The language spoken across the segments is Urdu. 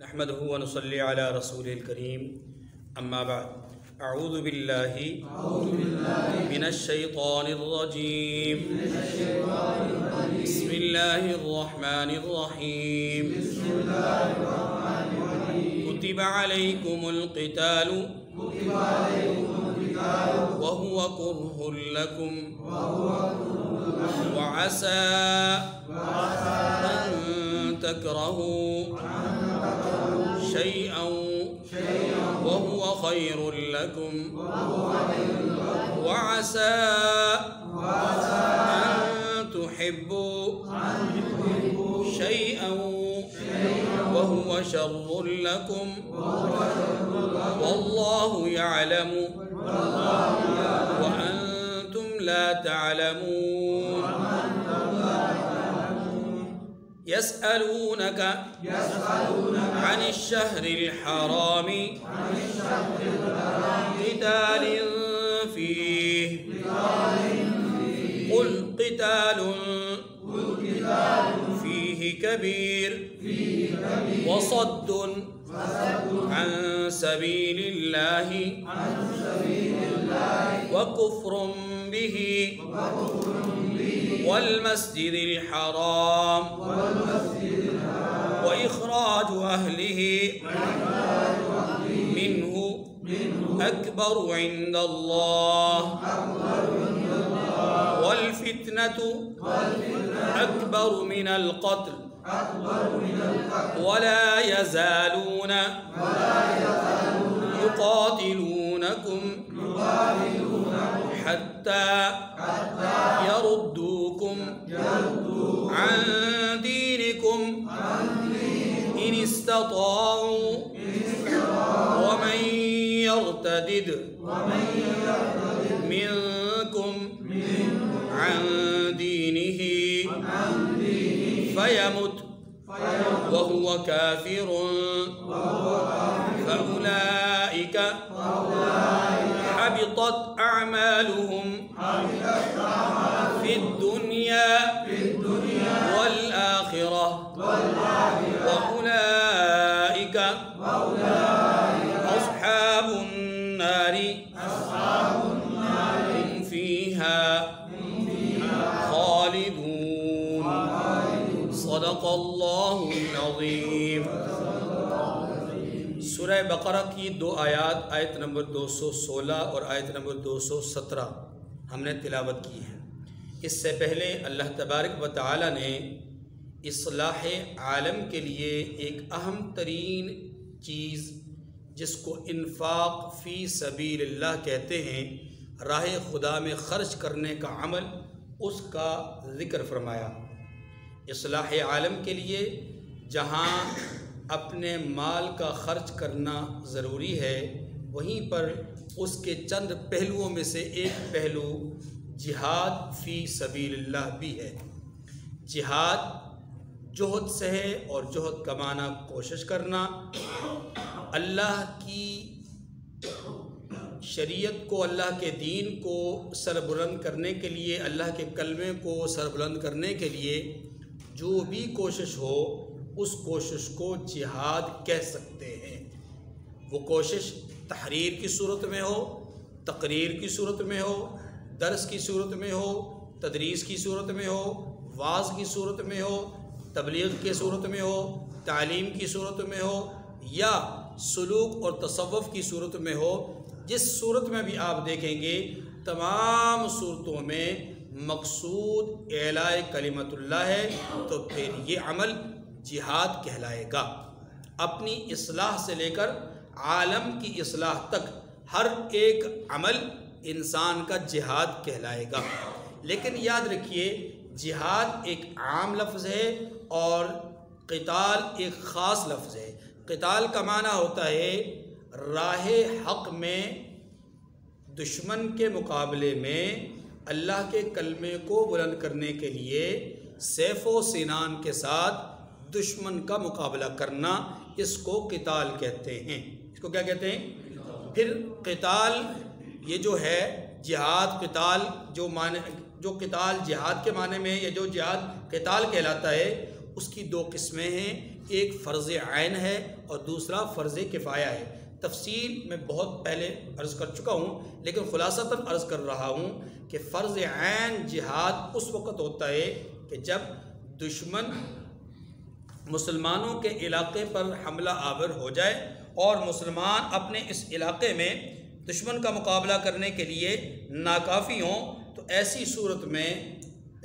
نحمدہ و نصلی علی رسول الکریم اما بعد اعوذ باللہ من الشیطان الرجیم بسم اللہ الرحمن الرحیم کتب علیکم القتال وهو كره لكم وعسى أن تكرهوا شيئا وهو خير لكم وعسى أن تحبوا شيئا وهو شر لكم والله يعلم وأنتم لا تعلمون يسألونك عن الشهر الحرام قتال فيه قل قتال فيه كبير وصد عن سبيل الله وكفر به والمسجد الحرام وإخراج أهله منه أكبر عند الله والفتنة أكبر من القتل ولا يزالون يقاتلونكم حتى يردوكم عن دينكم إن استطاعوا ومن يرتدد منكم عن دينه فيمت وهو كافر فأولئك حبطت أعمالهم في الدنيا والآخرة وأولئك أصحاب النار هم فيها خالدون صدق اللہ العظیم۔ سورہ بقرہ کی دو آیات، آیت نمبر 216 اور آیت نمبر 217 ہم نے تلاوت کی ہے۔ اس سے پہلے اللہ تبارک و تعالی نے اصلاح عالم کے لیے ایک اہم ترین چیز جس کو انفاق فی سبیل اللہ کہتے ہیں، راہ خدا میں خرچ کرنے کا عمل، اس کا ذکر فرمایا۔ اصلاح عالم کے لیے جہاں اپنے مال کا خرچ کرنا ضروری ہے، وہیں پر اس کے چند پہلوؤں میں سے ایک پہلو جہاد فی سبیل اللہ بھی ہے۔ جہاد جہد سے ہے، اور جہد کمانا کوشش کرنا، اللہ کی شریعت کو، اللہ کے دین کو سربلند کرنے کے لیے، اللہ کے کلمے کو سربلند کرنے کے لیے جو بھی کوشش ہو، اس کوشش کو جہاد کہہ سکتے ہیں۔ وہ کوشش تحریر کی صورت میں ہو، تقریر کی صورت میں ہو، درس کی صورت میں ہو، تدریس کی صورت میں ہو، وعظ کی صورت میں ہو، تبلیغ کی صورت میں ہو، تعلیم کی صورت میں ہو، یا سلوک اور تصوف کی صورت میں ہو، جس صورت میں بھی آپ دیکھیں گے، تمام صورتوں میں مقصود اعلاء کلمت اللہ ہے، تو پھر یہ عمل جہاد کہلائے گا۔ اپنی اصلاح سے لے کر عالم کی اصلاح تک ہر ایک عمل انسان کا جہاد کہلائے گا۔ لیکن یاد رکھیے، جہاد ایک عام لفظ ہے اور قتال ایک خاص لفظ ہے۔ قتال کا معنی ہوتا ہے راہ حق میں دشمن کے مقابلے میں اللہ کے کلمے کو بلند کرنے کے لیے سیف و سنان کے ساتھ دشمن کا مقابلہ کرنا، اس کو قتال کہتے ہیں۔ اس کو کیا کہتے ہیں؟ پھر قتال یہ جو ہے جہاد، قتال جو قتال جہاد کے معنی میں، یا جو جہاد قتال کہلاتا ہے، اس کی دو قسمیں ہیں۔ ایک فرض عین ہے اور دوسرا فرض کفایہ ہے۔ تفصیل میں بہت پہلے عرض کر چکا ہوں، لیکن خلاصتاً عرض کر رہا ہوں کہ فرض عین جہاد اس وقت ہوتا ہے کہ جب دشمن مسلمانوں کے علاقے پر حملہ آور ہو جائے اور مسلمان اپنے اس علاقے میں دشمن کا مقابلہ کرنے کے لیے ناکافی ہوں، تو ایسی صورت میں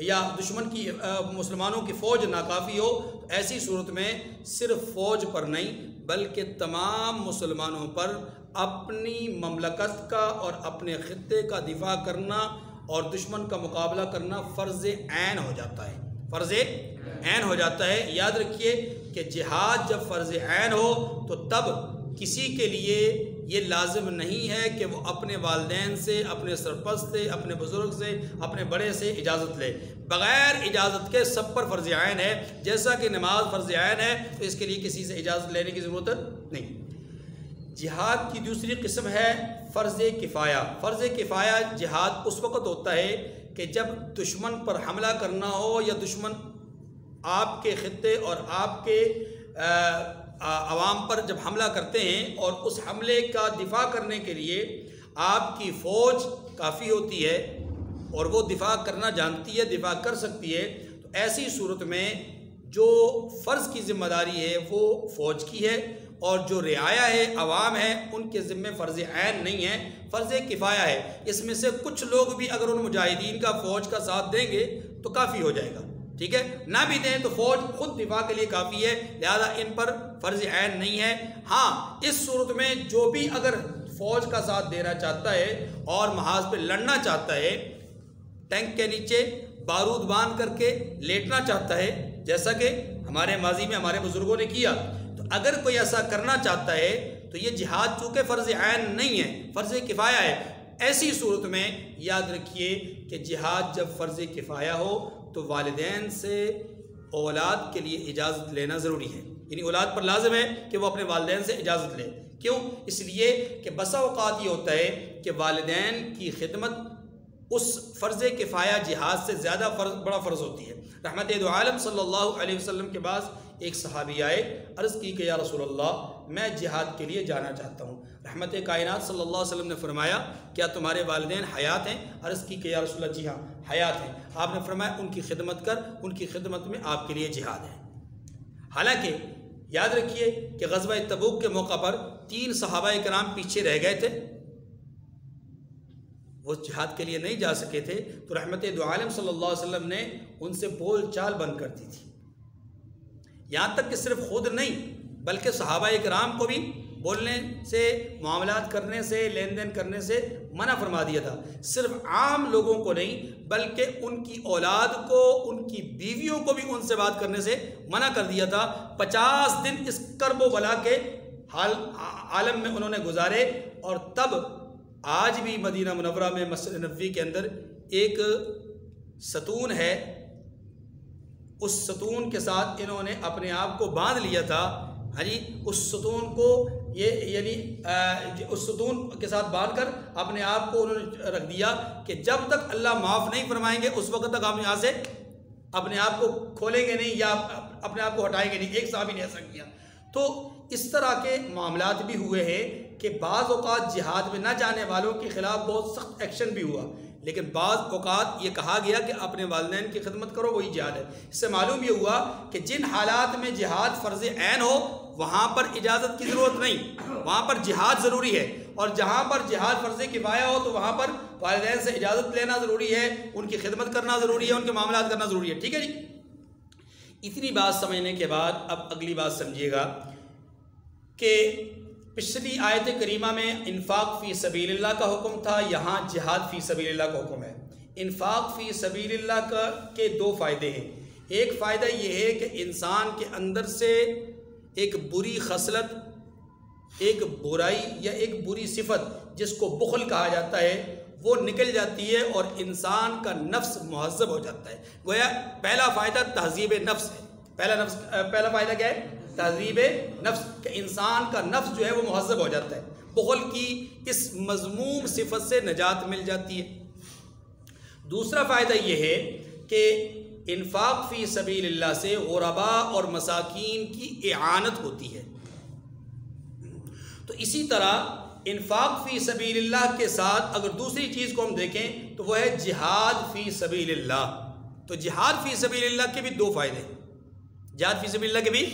یا دشمن کی مسلمانوں کی فوج ناکافی ہو، تو ایسی صورت میں صرف فوج پر نہیں بلکہ تمام مسلمانوں پر اپنی مملکت کا اور اپنے خطے کا دفاع کرنا اور دشمن کا مقابلہ کرنا فرض عین ہو جاتا ہے، فرض عین ہو جاتا ہے۔ یاد رکھیے کہ جہاد جب فرض عین ہو تو تب کسی کے لیے یہ لازم نہیں ہے کہ وہ اپنے والدین سے، اپنے سرپرست سے، اپنے بزرگ سے، اپنے بڑے سے اجازت لے۔ بغیر اجازت کے سب پر فرض عین ہے، جیسا کہ نماز فرض عین ہے تو اس کے لیے کسی سے اجازت لینے کی ضرورت نہیں۔ جہاد کی دوسری قسم ہے فرض کفایہ۔ فرض کفایہ جہاد اس وقت ہوتا ہے کہ جب دشمن پر حملہ کرنا ہو یا دشمن آپ کے خطے اور آپ کے عوام پر جب حملہ کرتے ہیں اور اس حملے کا دفاع کرنے کے لیے آپ کی فوج کافی ہوتی ہے اور وہ دفاع کرنا جانتی ہے، دفاع کر سکتی ہے، تو ایسی صورت میں جو فرض کی ذمہ داری ہے وہ فوج کی ہے اور جو رعایا ہے، عوام ہے، ان کے ذمے فرض عین نہیں ہے، فرض کفایہ ہے۔ اس میں سے کچھ لوگ بھی اگر ان مجاہدین کا فوج کا ساتھ دیں گے تو کافی ہو جائے گا، ٹھیک ہے، نہ بھی دیں تو فوج خود دفاع کے لیے کافی ہے، لہذا ان پر فرض عین نہیں ہے۔ ہاں، اس صورت میں جو بھی اگر فوج کا ساتھ دینا چاہتا ہے اور محاذ پہ لڑنا چاہتا ہے، ٹینک کے نیچے بارود باندھ کر کے لیٹنا چاہتا ہے، جیسا کہ ہمارے ماضی میں ہمارے بزرگوں نے کیا، تو اگر کوئی ایسا کرنا چاہتا ہے تو یہ جہاد چونکہ فرض عین نہیں ہے، فرض کفایہ ہے۔ ایسی صورت میں یاد رکھیے کہ جہاد جب فرض کفایہ ہو تو والدین سے اولاد کے لیے اجازت لینا ضروری ہے، یعنی اولاد پر لازم ہے کہ وہ اپنے والدین سے اجازت لے۔ کیوں؟ اس لیے کہ بسا اوقات یہ ہوتا ہے کہ والدین کی خدمت اس فرض کفایہ جہاد سے زیادہ بڑا فرض ہوتی ہے۔ رحمت دو عالم صلی اللہ علیہ وسلم کے پاس ایک صحابی آئے، عرض کی کہ یا رسول اللہ میں جہاد کے لیے جانا چاہتا ہوں۔ رحمت کائنات صلی اللہ علیہ وسلم نے فرمایا کیا تمہارے والدین حیات ہیں؟ عرض کی کہ یا رسول اللہ جی ہاں حیات ہیں۔ آپ نے فرمایا ان کی خدمت کر، ان کی خدمت میں آپ کے لیے جہاد ہے۔ حالانکہ یاد رکھیے کہ غزوہ تبوک کے موقع پر 3 صحابہ کرام پیچھے رہ گئے تھے، وہ جہاد کے لیے نہیں جا سکے تھے، تو رحمت دو عالم صلی اللہ علیہ وسلم نے ان سے بول چال بند کر دی تھی، یہاں تک کہ صرف خود نہیں بلکہ صحابہ کرام کو بھی بولنے سے، معاملات کرنے سے، لین دین کرنے سے منع فرما دیا تھا۔ صرف عام لوگوں کو نہیں بلکہ ان کی اولاد کو، ان کی بیویوں کو بھی ان سے بات کرنے سے منع کر دیا تھا۔ 50 دن اس کرب و بلا کے عالم میں انہوں نے گزارے، اور تب آج بھی مدینہ منورہ میں مسجد نبوی کے اندر ایک ستون ہے، اس ستون کے ساتھ انہوں نے اپنے آپ کو باندھ لیا تھا۔ ہاں جی، اس ستون کو یعنی اس ستون کے ساتھ باندھ کر اپنے آپ کو انہوں نے رکھ دیا کہ جب تک اللہ معاف نہیں فرمائیں گے اس وقت تک ہم یہاں سے اپنے آپ کو کھولیں گے نہیں یا اپنے آپ کو ہٹائیں گے نہیں۔ ایک صحابی نے ایسا کیا۔ تو اس طرح کے معاملات بھی ہوئے ہیں کہ بعض اوقات جہاد میں نہ جانے والوں کے خلاف بہت سخت ایکشن بھی ہوا، لیکن بعض اوقات یہ کہا گیا کہ اپنے والدین کی خدمت کرو، وہی جہاد ہے۔ اس سے معلوم یہ ہوا کہ جن حالات میں جہاد فرض عین ہو وہاں پر اجازت کی ضرورت نہیں، وہاں پر جہاد ضروری ہے، اور جہاں پر جہاد فرض کفایہ ہو تو وہاں پر والدین سے اجازت لینا ضروری ہے، ان کی خدمت کرنا ضروری ہے، ان کے معاملات کرنا ضروری ہے۔ ٹھیک ہے جی، اتنی بات سمجھنے کے بعد اب اگلی بات سمجھیے گا کہ پچھلی آیت کریمہ میں انفاق فی سبیل اللہ کا حکم تھا، یہاں جہاد فی سبیل اللہ کا حکم ہے۔ انفاق فی سبیل اللہ کے 2 فائدے ہیں۔ ایک فائدہ یہ ہے کہ انسان کے اندر سے ایک بری خصلت، ایک برائی یا ایک بری صفت جس کو بخل کہا جاتا ہے وہ نکل جاتی ہے اور انسان کا نفس مہذب ہو جاتا ہے۔ گویا پہلا فائدہ تہذیب نفس ہے۔ پہلا فائدہ کیا ہے؟ تہذیب نفس، کہ انسان کا نفس جو ہے وہ مہذب ہو جاتا ہے، بخل کی اس مذموم صفت سے نجات مل جاتی ہے۔ دوسرا فائدہ یہ ہے کہ انفاق فی سبیل اللہ سے غرباء اور مساکین کی اعانت ہوتی ہے۔ تو اسی طرح انفاق فی سبیل اللہ کے ساتھ اگر دوسری چیز کو ہم دیکھیں تو وہ ہے جہاد فی سبیل اللہ۔ تو جہاد فی سبیل اللہ کے بھی دو فائدے، جہاد فی سبیل اللہ کے بھی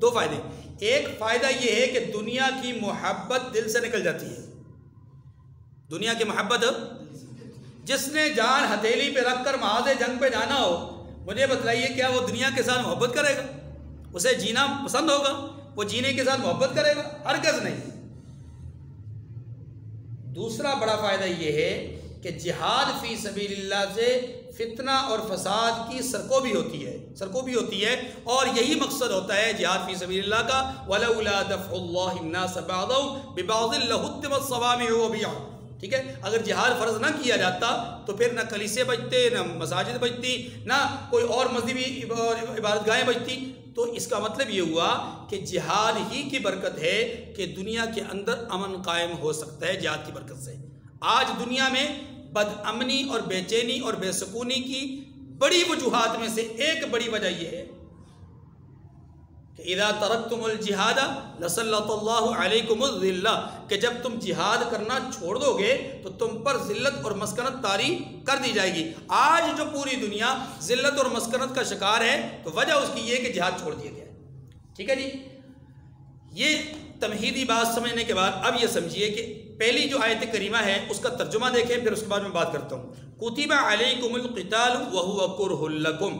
دو فائدے۔ ایک فائدہ یہ ہے کہ دنیا کی محبت دل سے نکل جاتی ہے۔ دنیا کی محبت، جس نے جان ہتھیلی پہ رکھ کر محاذ جنگ پہ جانا ہو، مجھے بتلائیے کیا وہ دنیا کے ساتھ محبت کرے گا؟ اسے جینا پسند ہوگا؟ وہ جینے کے ساتھ محبت کرے گا؟ ہرگز نہیں۔ دوسرا بڑا فائدہ یہ ہے کہ جہاد فی سبیل اللہ سے فتنہ اور فساد کی سرکوبی ہوتی ہے، اور یہی مقصد ہوتا ہے جہاد فی سبیل اللہ کا، وَلَوْلَا دَفْعُ اللَّهِ النَّاسَ بَعْضَهُمْ بِبَعْضٍ لَهُدِّمَتْ صَوَامِعُ وَبِيَعٌ۔ ٹھیک ہے، اگر جہاد فرض نہ کیا جاتا تو پھر نہ کلیسے بچتے، نہ مساجد بچتی، نہ کوئی اور مذہبی عبادت گاہیں بچتی۔ تو اس کا مطلب یہ ہوا کہ جہاد ہی کی برکت ہے کہ دنیا کے اندر امن قائم ہو سکتا ہے، جہاد کی برکت سے۔ آج دنیا میں بد امنی اور بے چینی اور بے سکونی کی بڑی وجوہات میں سے ایک بڑی وجہ یہ ہے کہ اذا ترکتم الجہاد لسلط اللہ علیکم الذلہ، کہ جب تم جہاد کرنا چھوڑ دو گے تو تم پر ذلت اور مسکنت طاری کر دی جائے گی۔ آج جو پوری دنیا ذلت اور مسکنت کا شکار ہے تو وجہ اس کی یہ کہ جہاد چھوڑ دیا گیا ہے۔ ٹھیک ہے جی، یہ تمہیدی بات سمجھنے کے بعد اب یہ سمجھیے کہ پہلی جو آیت کریمہ ہے اس کا ترجمہ دیکھیں، پھر اس کے بعد میں بات کرتا ہوں۔ کتب علیکم القتال وہو کرہ لکم،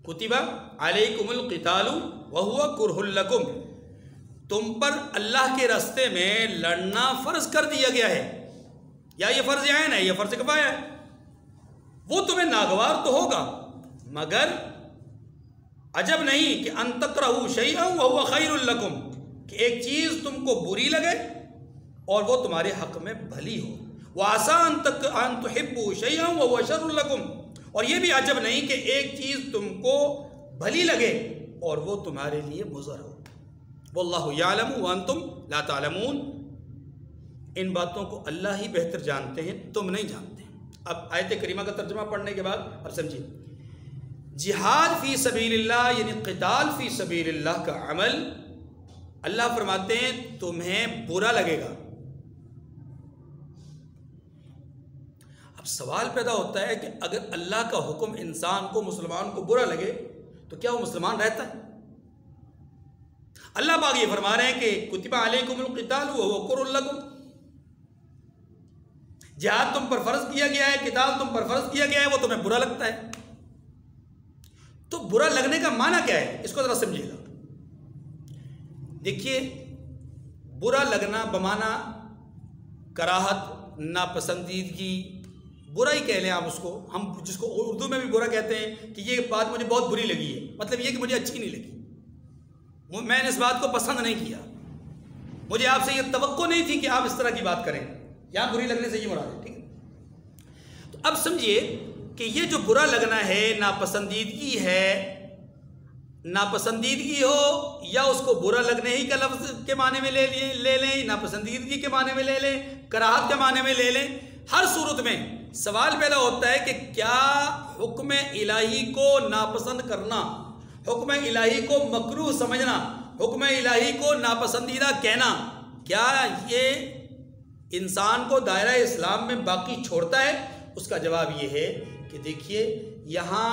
کتب علیکم القتال وہو کرہ لکم، تم پر اللہ کے راستے میں لڑنا فرض کر دیا گیا ہے، یا یہ فرض عین ہے، یہ فرض کفایہ ہے۔ وہ تمہیں ناگوار تو ہوگا، مگر عجب نہیں کہ ان تکرہوا شیئا وہو خیر لکم، کہ ایک چیز تم کو بری لگے اور وہ تمہارے حق میں بھلی ہو۔ وَعَسَىٰ أَن تُحِبُّوا شَيْئًا وَهُوَ شَرٌّ لَكُمْ، اور یہ بھی عجب نہیں کہ ایک چیز تم کو بھلی لگے اور وہ تمہارے لیے مضر ہو۔ وَاللَّهُ يَعْلَمُ وَأَنْتُمْ لَا تَعْلَمُونَ، ان باتوں کو اللہ ہی بہتر جانتے ہیں، تم نہیں جانتے۔ اب آیت کریمہ کا ترجمہ پڑھنے کے بعد اب سمجھیے، جہاد فی سبیل اللہ یعنی قتال فی سبیل اللہ کا عمل، اللہ فرماتے ہیں تمہیں برا لگے گا۔ اب سوال پیدا ہوتا ہے کہ اگر اللہ کا حکم انسان کو، مسلمان کو برا لگے تو کیا وہ مسلمان رہتا ہے؟ اللہ پاک یہ فرما رہے ہیں کہ کتب علیکم القتال وہو کرہ لکم، جہاد تم پر فرض کیا گیا ہے، قتال تم پر فرض کیا گیا ہے، وہ تمہیں برا لگتا ہے۔ تو برا لگنے کا معنی کیا ہے، اس کو ذرا سمجھیے گا۔ دیکھیے، برا لگنا بمعنی کراہت، ناپسندیدگی، برا ہی کہہ لیں آپ اس کو، ہم جس کو اردو میں بھی برا کہتے ہیں کہ یہ بات مجھے بہت بری لگی ہے، مطلب یہ کہ مجھے اچھی نہیں لگی، میں نے اس بات کو پسند نہیں کیا، مجھے آپ سے یہ توقع نہیں تھی کہ آپ اس طرح کی بات کریں، یہاں بری لگنے سے یہ مراد ہے۔ ٹھیک ہے، تو اب سمجھیے کہ یہ جو برا لگنا ہے، ناپسندیدگی ہے، ناپسندیدگی ہو یا اس کو برا لگنے ہی کا لفظ کے معنی میں لے لیں، ناپسندیدگی کے معنی میں لے لیں، کراہت کے معنی میں لے لیں، ہر صورت میں سوال پیدا ہوتا ہے کہ کیا حکم الہی کو ناپسند کرنا، حکم الہی کو مکروہ سمجھنا، حکم الہی کو ناپسندیدہ کہنا، کیا یہ انسان کو دائرہ اسلام میں باقی چھوڑتا ہے؟ اس کا جواب یہ ہے کہ دیکھیے، یہاں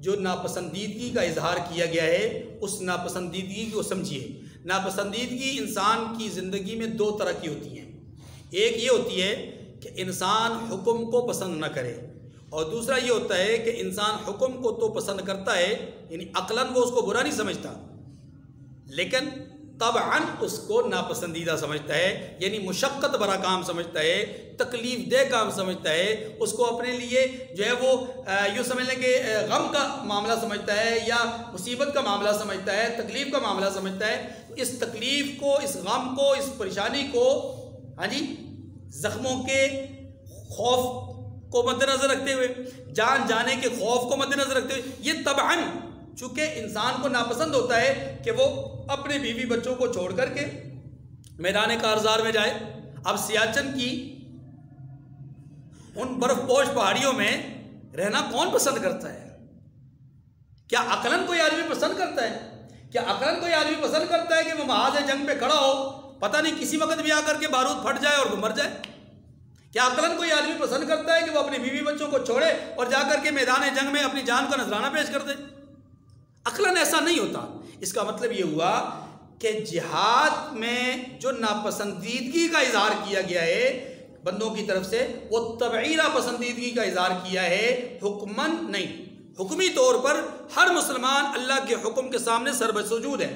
جو ناپسندیدگی کا اظہار کیا گیا ہے اس ناپسندیدگی کو سمجھیے۔ ناپسندیدگی انسان کی زندگی میں دو طرح کی ہوتی ہیں، ایک یہ ہوتی ہے کہ انسان حکم کو پسند نہ کرے، اور دوسرا یہ ہوتا ہے کہ انسان حکم کو تو پسند کرتا ہے، یعنی عقلاً وہ اس کو برا نہیں سمجھتا، لیکن طبعاً اس کو ناپسندیدہ سمجھتا ہے، یعنی مشقت بھرا کام سمجھتا ہے، تکلیف دہ کام سمجھتا ہے، اس کو اپنے لیے جو ہے وہ یوں سمجھ لیں کہ غم کا معاملہ سمجھتا ہے یا مصیبت کا معاملہ سمجھتا ہے، تکلیف کا معاملہ سمجھتا ہے۔ اس تکلیف کو، اس غم کو، اس پریشانی کو، ہاں جی، زخموں کے خوف کو مد نظر رکھتے ہوئے، جان جانے کے خوف کو مد نظر رکھتے ہوئے، یہ طبعاً چونکہ انسان کو ناپسند ہوتا ہے کہ وہ اپنے بیوی بچوں کو چھوڑ کر کے میدان کارزار میں جائے۔ اب سیاچن کی ان برف پوش پہاڑیوں میں رہنا کون پسند کرتا ہے؟ کیا عقلاً کوئی آدمی پسند کرتا ہے؟ کیا عقلاً کوئی آدمی پسند کرتا ہے کہ وہ محاذ جنگ پہ کھڑا ہو، پتہ نہیں کسی وقت بھی آ کر کے بارود پھٹ جائے اور وہ مر جائے؟ کیا عقلاً کوئی آدمی پسند کرتا ہے کہ وہ اپنی بیوی بچوں کو چھوڑے اور جا کر کے میدان جنگ میں اپنی جان کا نذرانہ پیش کر دے؟ عقلاً ایسا نہیں ہوتا۔ اس کا مطلب یہ ہوا کہ جہاد میں جو ناپسندیدگی کا اظہار کیا گیا ہے بندوں کی طرف سے، وہ طبعی ناپسندیدگی کا اظہار کیا ہے، حکماً نہیں۔ حکمی طور پر ہر مسلمان اللہ کے حکم کے سامنے سر بسجود ہے،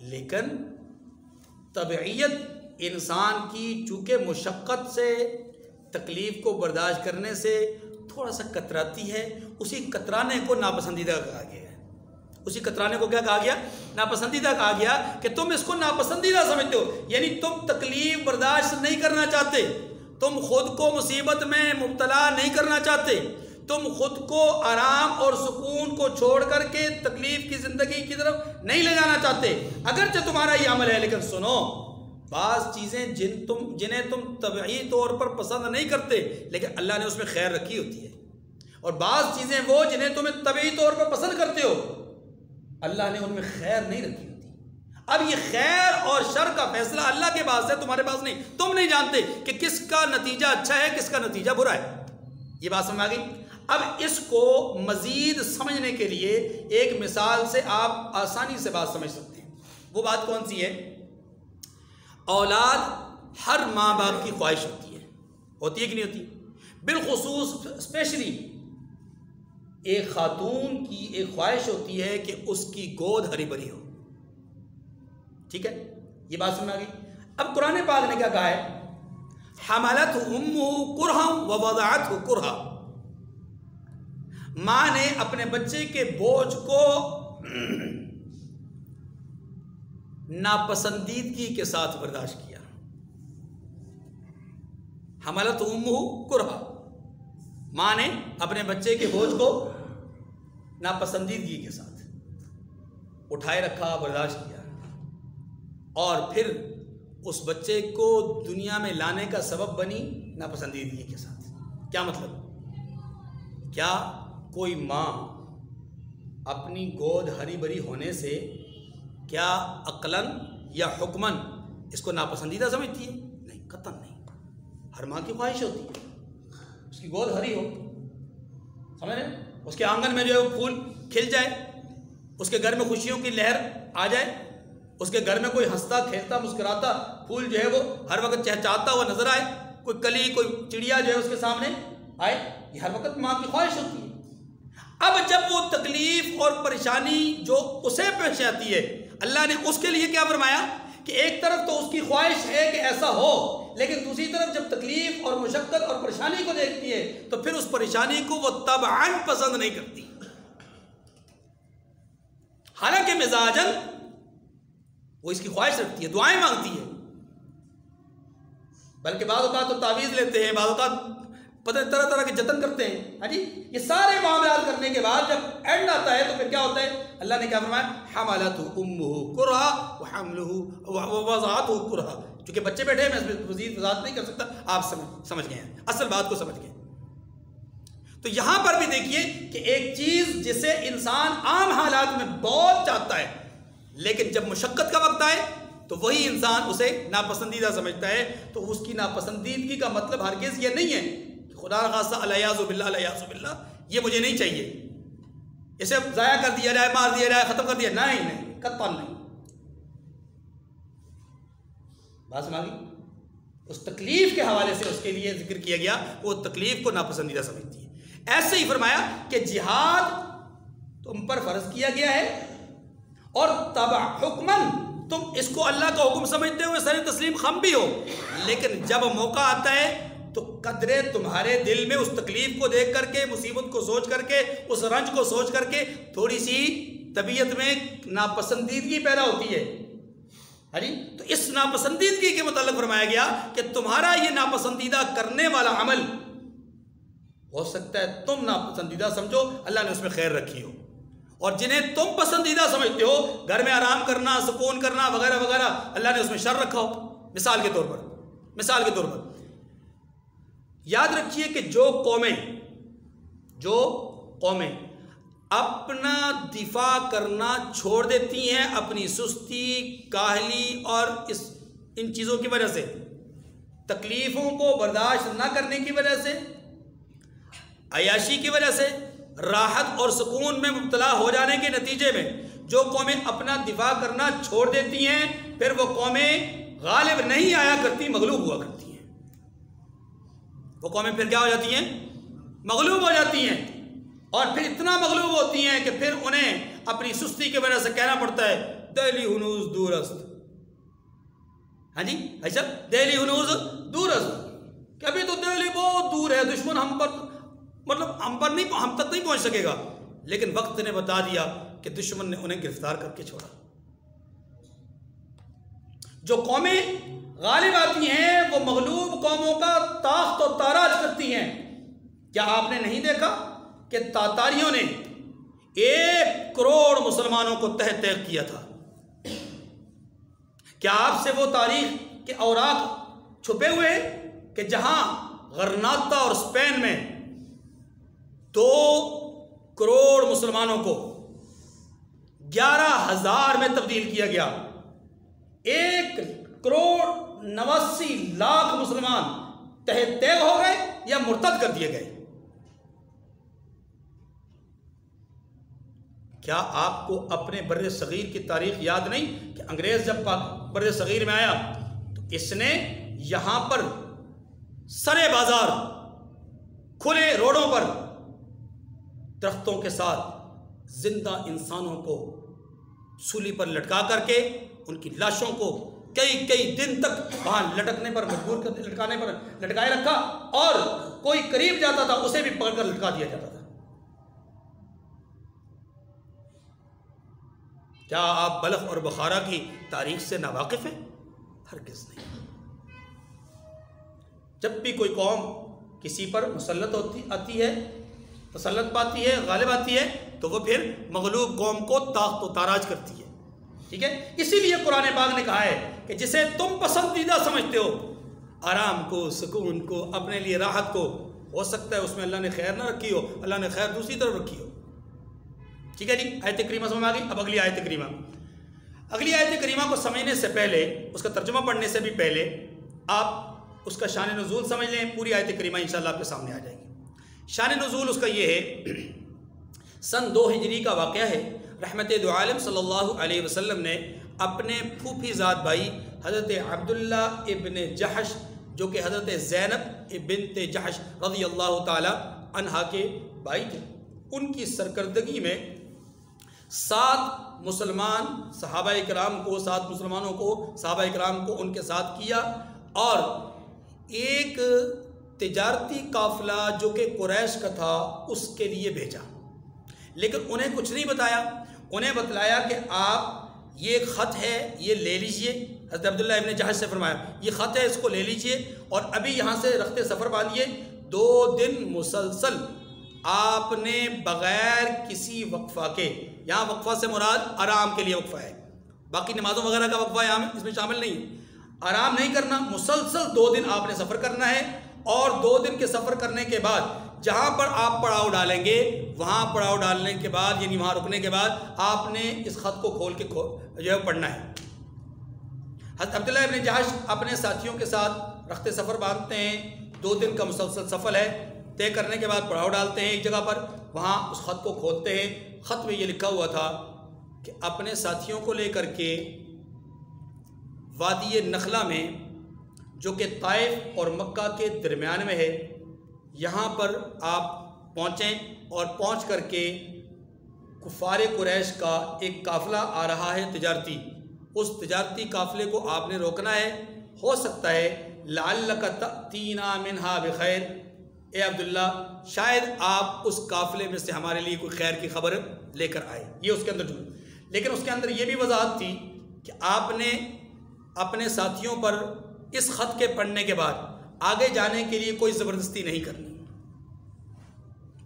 لیکن طبعیت انسان کی چونکہ مشقت سے، تکلیف کو برداشت کرنے سے تھوڑا سا کتراتی ہے، اسی کترانے کو ناپسندیدہ کہا گیا ہے۔ اسی کترانے کو کیا کہا گیا؟ ناپسندیدہ کہا گیا، کہ تم اس کو ناپسندیدہ سمجھتے ہو، یعنی تم تکلیف برداشت نہیں کرنا چاہتے، تم خود کو مصیبت میں مبتلا نہیں کرنا چاہتے، تم خود کو آرام اور سکون کو چھوڑ کر کے تکلیف کی زندگی کی طرف نہیں لے جانا چاہتے، اگرچہ تمہارا یہ عمل ہے۔ لیکن سنو، بعض چیزیں جنہیں تم طبعی طور پر پسند نہیں کرتے لیکن اللہ نے اس میں خیر رکھی ہوتی ہے، اور بعض چیزیں وہ جنہیں تمہیں طبعی طور پر پسند کرتے ہو اللہ نے ان میں خیر نہیں رکھی ہوتی۔ اب یہ خیر اور شر کا فیصلہ اللہ کے پاس ہے، تمہارے پاس نہیں۔ تم نہیں جانتے کہ کس کا نتیجہ اچھا ہے، کس کا نتیجہ برا ہے۔ یہ بات سمجھ آ گئی؟ اب اس کو مزید سمجھنے کے لیے ایک مثال سے آپ آسانی سے بات سمجھ سکتے ہیں۔ وہ بات کون سی ہے؟ اولاد ہر ماں باپ کی خواہش ہوتی ہے کہ نہیں ہوتی؟ بالخصوص اسپیشلی ایک خاتون کی ایک خواہش ہوتی ہے کہ اس کی گود ہری بھری ہو، ٹھیک ہے؟ یہ بات سمجھ آ گئی؟ اب قرآن پاک نے کیا کہا ہے؟ حملتہ امہ کرہا ووضعتہ کرہا، ماں نے اپنے بچے کے بوجھ کو ناپسندیدگی کے ساتھ برداشت کیا۔ حملتہ امہ کرہا، ماں نے اپنے بچے کے بوجھ کو ناپسندیدگی کے ساتھ اٹھائے رکھا، برداشت کیا، اور پھر اس بچے کو دنیا میں لانے کا سبب بنی ناپسندیدگی کے ساتھ۔ کیا مطلب؟ کیا کوئی ماں اپنی گود ہری بھری ہونے سے کیا عقلاً یا حکماً اس کو ناپسندیدہ سمجھتی ہے؟ نہیں، قطعاً نہیں۔ ہر ماں کی خواہش ہوتی ہے اس کی گود ہری ہو، سمجھ رہے ہیں؟ اس کے آنگن میں جو ہے وہ پھول کھل جائے، اس کے گھر میں خوشیوں کی لہر آ جائے، اس کے گھر میں کوئی ہنستا کھیلتا مسکراتا پھول جو ہے وہ ہر وقت چہچہاتا ہوا نظر آئے، کوئی کلی کوئی چڑیا جو ہے اس کے سامنے آئے، یہ ہر وقت ماں کی خواہش ہوتی ہے۔ اب جب وہ تکلیف اور پریشانی جو اسے پیش آتی ہے، اللہ نے اس کے لیے کیا فرمایا کہ ایک طرف تو اس کی خواہش ہے کہ ایسا ہو، لیکن دوسری طرف جب تکلیف اور مشقت اور پریشانی کو دیکھتی ہے تو پھر اس پریشانی کو وہ طبعاً پسند نہیں کرتی، حالانکہ مزاجاً وہ اس کی خواہش رکھتی ہے، دعائیں مانگتی ہے، بلکہ بعض اوقات تو تعویذ لیتے ہیں، بعض اوقات پتہ طرح طرح کے جتن کرتے ہیں۔ ہاں جی، یہ سارے معاملات کرنے کے بعد جب اینڈ آتا ہے تو پھر کیا ہوتا ہے؟ اللہ نے کیا فرمایا؟ حملتہ امہ کرہا وحملہ ووضعتہ کرہا۔ چونکہ بچے بیٹھے ہیں میں اس میں مزید وضاحت نہیں کر سکتا، آپ سمجھ گئے ہیں، اصل بات کو سمجھ گئے۔ تو یہاں پر بھی دیکھیے کہ ایک چیز جسے انسان عام حالات میں بہت چاہتا ہے، لیکن جب مشقت کا وقت آئے تو وہی انسان اسے ناپسندیدہ سمجھتا ہے۔ تو اس کی ناپسندیدگی کا مطلب ہرگز یہ نہیں ہے کہ خدا نخواستہ الیاذ باللہ یہ مجھے نہیں چاہیے، اسے ضائع کر دیا جائے، مار دیا جائے، ختم کر دیا، نہیں، قطعاً نہیں۔ بات سمجھ گئی؟ اس تکلیف کے حوالے سے اس کے لیے ذکر کیا گیا، وہ تکلیف کو ناپسندیدہ سمجھتی ہے۔ ایسے ہی فرمایا کہ جہاد تم پر فرض کیا گیا ہے اور حکماً تم اس کو اللہ کا حکم سمجھتے ہو، سر تسلیم خم بھی ہو، لیکن جب موقع آتا ہے تو قدرے تمہارے دل میں اس تکلیف کو دیکھ کر کے، مصیبت کو سوچ کر کے، اس رنج کو سوچ کر کے تھوڑی سی طبیعت میں ناپسندیدگی پیدا ہوتی ہے۔ ہاں جی، تو اس ناپسندیدگی کے متعلق فرمایا گیا کہ تمہارا یہ ناپسندیدہ کرنے والا عمل ہو سکتا ہے تم ناپسندیدہ سمجھو، اللہ نے اس میں خیر رکھی ہو، اور جنہیں تم پسندیدہ سمجھتے ہو، گھر میں آرام کرنا، سکون کرنا وغیرہ وغیرہ، اللہ نے اس میں شر رکھا ہو۔ مثال کے طور پر یاد رکھیے کہ جو قومیں اپنا دفاع کرنا چھوڑ دیتی ہیں اپنی سستی، کاہلی اور ان چیزوں کی وجہ سے، تکلیفوں کو برداشت نہ کرنے کی وجہ سے، عیاشی کی وجہ سے، راحت اور سکون میں مبتلا ہو جانے کے نتیجے میں جو قومیں اپنا دفاع کرنا چھوڑ دیتی ہیں، پھر وہ قومیں غالب نہیں آیا کرتی، مغلوب ہوا کرتی ہیں۔ وہ قومیں پھر کیا ہو جاتی ہیں؟ مغلوب ہو جاتی ہیں، اور پھر اتنا مغلوب ہوتی ہیں کہ پھر انہیں اپنی سستی کی وجہ سے کہنا پڑتا ہے دہلی ہنوز دور است۔ ہاں جی ایسا دہلی ہنوز دور است، کہ ابھی تو دہلی بہت دور ہے، دشمن ہم پر ہم تک نہیں پہنچ سکے گا، لیکن وقت نے بتا دیا کہ دشمن نے انہیں گرفتار کر کے چھوڑا۔ جو قومیں غالب آتی ہیں وہ مغلوب قوموں کا تاخت و تاراج کرتی ہیں۔ کیا آپ نے نہیں دیکھا کہ تاتاریوں نے 1 کروڑ مسلمانوں کو تہہ تیغ کیا تھا؟ کیا آپ سے وہ تاریخ کے اوراق چھپے ہوئے ہیں کہ جہاں غرناطہ اور اسپین میں 2 کروڑ مسلمانوں کو 11,000 میں تبدیل کیا گیا، 1 کروڑ 89 لاکھ مسلمان تہہ تیغ ہو گئے یا مرتد کر دیے گئے؟ کیا آپ کو اپنے بر صغیر کی تاریخ یاد نہیں کہ انگریز جب بر صغیر میں آیا تو اس نے یہاں پر سرے بازار کھلے روڈوں پر درختوں کے ساتھ زندہ انسانوں کو سولی پر لٹکا کر کے ان کی لاشوں کو کئی دن تک وہاں لٹکنے پر مجبور کر لٹکائے رکھا، اور کوئی قریب جاتا تھا اسے بھی پکڑ کر لٹکا دیا جاتا تھا۔ کیا آپ بلخ اور بخارا کی تاریخ سے ناواقف ہیں؟ ہرگز نہیں۔ جب بھی کوئی قوم کسی پر مسلط آتی ہے، تسلط پاتی ہے، غالب آتی ہے، تو وہ پھر مغلوب قوم کو تاخت و تاراج کرتی ہے، ٹھیک ہے؟ اسی لیے قرآن پاک نے کہا ہے کہ جسے تم پسندیدہ سمجھتے ہو، آرام کو، سکون کو، اپنے لیے راحت کو، ہو سکتا ہے اس میں اللہ نے خیر نہ رکھی ہو، اللہ نے خیر دوسری طرف رکھی ہو، ٹھیک ہے جی؟ آیت کریمہ سمجھ میں آ گئی؟ اب اگلی آیت کریمہ کو سمجھنے سے پہلے، اس کا ترجمہ پڑھنے سے بھی پہلے آپ اس کا شان نزول سمجھ لیں۔ پوری آیت کریمہ انشاءاللہ آپ کے سامنے آ جائے گی۔ شان نزول اس کا یہ ہے، سن 2 ہجری کا واقعہ ہے۔ رحمت دو عالم صلی اللہ علیہ وسلم نے اپنے پھوپھی زاد بھائی حضرت عبداللہ ابن جحش، جو کہ حضرت زینب بنت جحش رضی اللہ تعالی عنہا کے بھائی تھے، ان کی سرکردگی میں 7 مسلمان صحابہ اکرام کو، 7 مسلمانوں کو، صحابہ اکرام کو ان کے ساتھ کیا، اور ایک تجارتی قافلہ جو کہ قریش کا تھا اس کے لیے بھیجا، لیکن انہیں کچھ نہیں بتایا۔ انہیں بتلایا کہ آپ یہ ایک خط ہے، یہ لے لیجئے۔ حضرت عبداللہ ابن جحش سے فرمایا یہ خط ہے، اس کو لے لیجئے، اور ابھی یہاں سے رخت سفر باندھیے، 2 دن مسلسل آپ نے بغیر کسی وقفہ کے، یہاں وقفہ سے مراد آرام کے لیے وقفہ ہے، باقی نمازوں وغیرہ کا وقفہ یہاں اس میں شامل نہیں، آرام نہیں کرنا، مسلسل 2 دن آپ نے سفر کرنا ہے، اور 2 دن کے سفر کرنے کے بعد جہاں پر آپ پڑاؤ ڈالیں گے، وہاں پڑاؤ ڈالنے کے بعد، یعنی وہاں رکنے کے بعد آپ نے اس خط کو کھول کے جو ہے پڑھنا ہے۔ حضرت عبداللہ ابن جحش اپنے ساتھیوں کے ساتھ رخت سفر باندھتے ہیں، 2 دن کا مسلسل سفر ہے، طے کرنے کے بعد پڑاؤ ڈالتے ہیں ایک جگہ پر، وہاں اس خط کو کھولتے ہیں۔ خط میں یہ لکھا ہوا تھا کہ اپنے ساتھیوں کو لے کر کے وادی نخلہ میں، جو کہ طائف اور مکہ کے درمیان میں ہے، یہاں پر آپ پہنچیں، اور پہنچ کر کے کفار قریش کا ایک قافلہ آ رہا ہے تجارتی، اس تجارتی قافلے کو آپ نے روکنا ہے۔ ہو سکتا ہے لعلک تأتینا منہا بخیر، اے عبداللہ شاید آپ اس قافلے میں سے ہمارے لیے کوئی خیر کی خبر لے کر آئے، یہ اس کے اندر جو، لیکن اس کے اندر یہ بھی وضاحت تھی کہ آپ نے اپنے ساتھیوں پر اس خط کے پڑھنے کے بعد آگے جانے کے لیے کوئی زبردستی نہیں کرنی،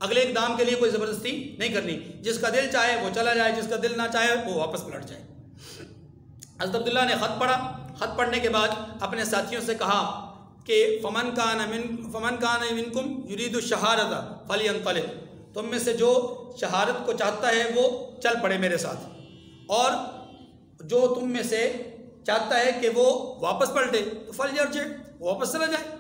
اگلے اقدام کے لیے کوئی زبردستی نہیں کرنی، جس کا دل چاہے وہ چلا جائے، جس کا دل نہ چاہے وہ واپس پلٹ جائے۔ حضرت عبداللہ نے خط پڑھا، خط پڑھنے کے بعد اپنے ساتھیوں سے کہا کہ فمن کان منکم یرید الشہادۃ فلینطلق، تم میں سے جو شہادت کو چاہتا ہے وہ چل پڑے میرے ساتھ، اور جو تم میں سے چاہتا ہے کہ وہ واپس پلٹے تو فلیرجع، واپس چلا جائے۔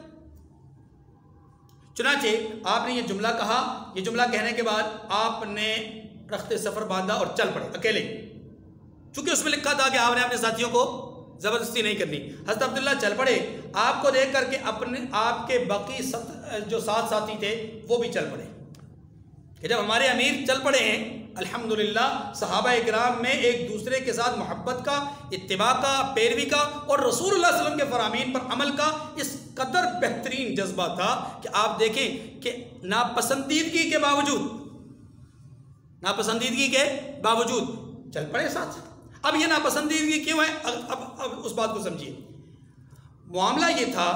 چنانچہ آپ نے یہ جملہ کہا، یہ جملہ کہنے کے بعد آپ نے رخت سفر باندھا اور چل پڑے اکیلے، چونکہ اس میں لکھا تھا کہ آپ نے اپنے ساتھیوں کو زبردستی نہیں کرنی۔ حضرت عبداللہ چل پڑے، آپ کو دیکھ کر کے آپ کے باقی جو 7 ساتھی تھے وہ بھی چل پڑے کہ جب ہمارے امیر چل پڑے ہیں، الحمدللہ صحابہ اکرام میں ایک دوسرے کے ساتھ محبت کا، اتباع کا، پیروی کا اور رسول اللہ صلی اللہ علیہ وسلم کے فرامین پر عمل کا اس قدر بہترین جذبہ تھا کہ آپ دیکھیں کہ ناپسندیدگی کے باوجود چل پڑے ساتھ۔ اب یہ ناپسندیدگی کیوں ہے؟ اب اس بات کو سمجھیے۔ معاملہ یہ تھا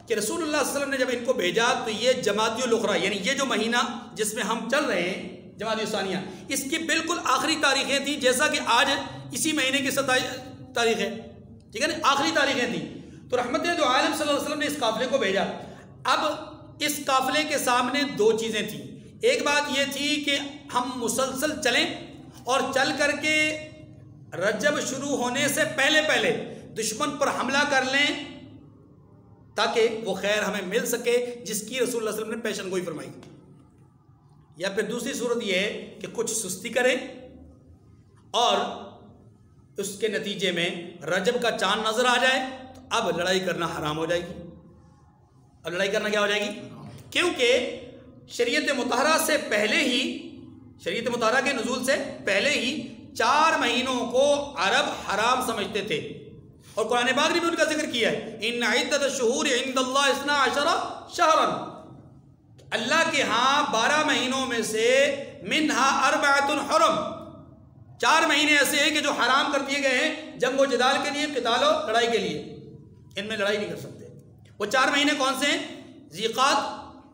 کہ رسول اللہ صلی اللہ علیہ وسلم نے جب ان کو بھیجا تو یہ جمادی الاخری، یعنی یہ جو مہینہ جس میں ہم چل رہے ہیں جمادی الثانیہ، اس کی بالکل آخری تاریخیں تھیں، جیسا کہ آج اسی مہینے کی 27 تاریخ ہے، ٹھیک ہے نا، آخری تاریخیں تھیں۔ تو رحمت دو عالم صلی اللہ علیہ وسلم نے اس قافلے کو بھیجا۔ اب اس قافلے کے سامنے 2 چیزیں تھیں۔ ایک بات یہ تھی کہ ہم مسلسل چلیں اور چل کر کے رجب شروع ہونے سے پہلے دشمن پر حملہ کر لیں تاکہ وہ خیر ہمیں مل سکے جس کی رسول اللہ صلی اللہ علیہ وسلم نے پیشن گوئی فرمائی، یا پھر دوسری صورت یہ ہے کہ کچھ سستی کریں اور اس کے نتیجے میں رجب کا چاند نظر آ جائے تو اب لڑائی کرنا حرام ہو جائے گی۔ اب لڑائی کرنا کیا ہو جائے گی؟ کیونکہ شریعت مطہرہ سے پہلے ہی، شریعت مطہرہ کے نزول سے پہلے ہی 4 مہینوں کو عرب حرام سمجھتے تھے، اور قرآن پاک نے بھی ان کا ذکر کیا ہے، ان عدت الشہور عند اللہ 12 شہرا، اللہ کے ہاں 12 مہینوں میں سے منہا 4 حرم، 4 مہینے ایسے ہیں کہ جو حرام کر دیے گئے ہیں جنگ و جدال کے لیے، قتال و لڑائی کے لیے، ان میں لڑائی نہیں کر سکتے۔ وہ 4 مہینے کون سے ہیں؟ ذیقعدہ،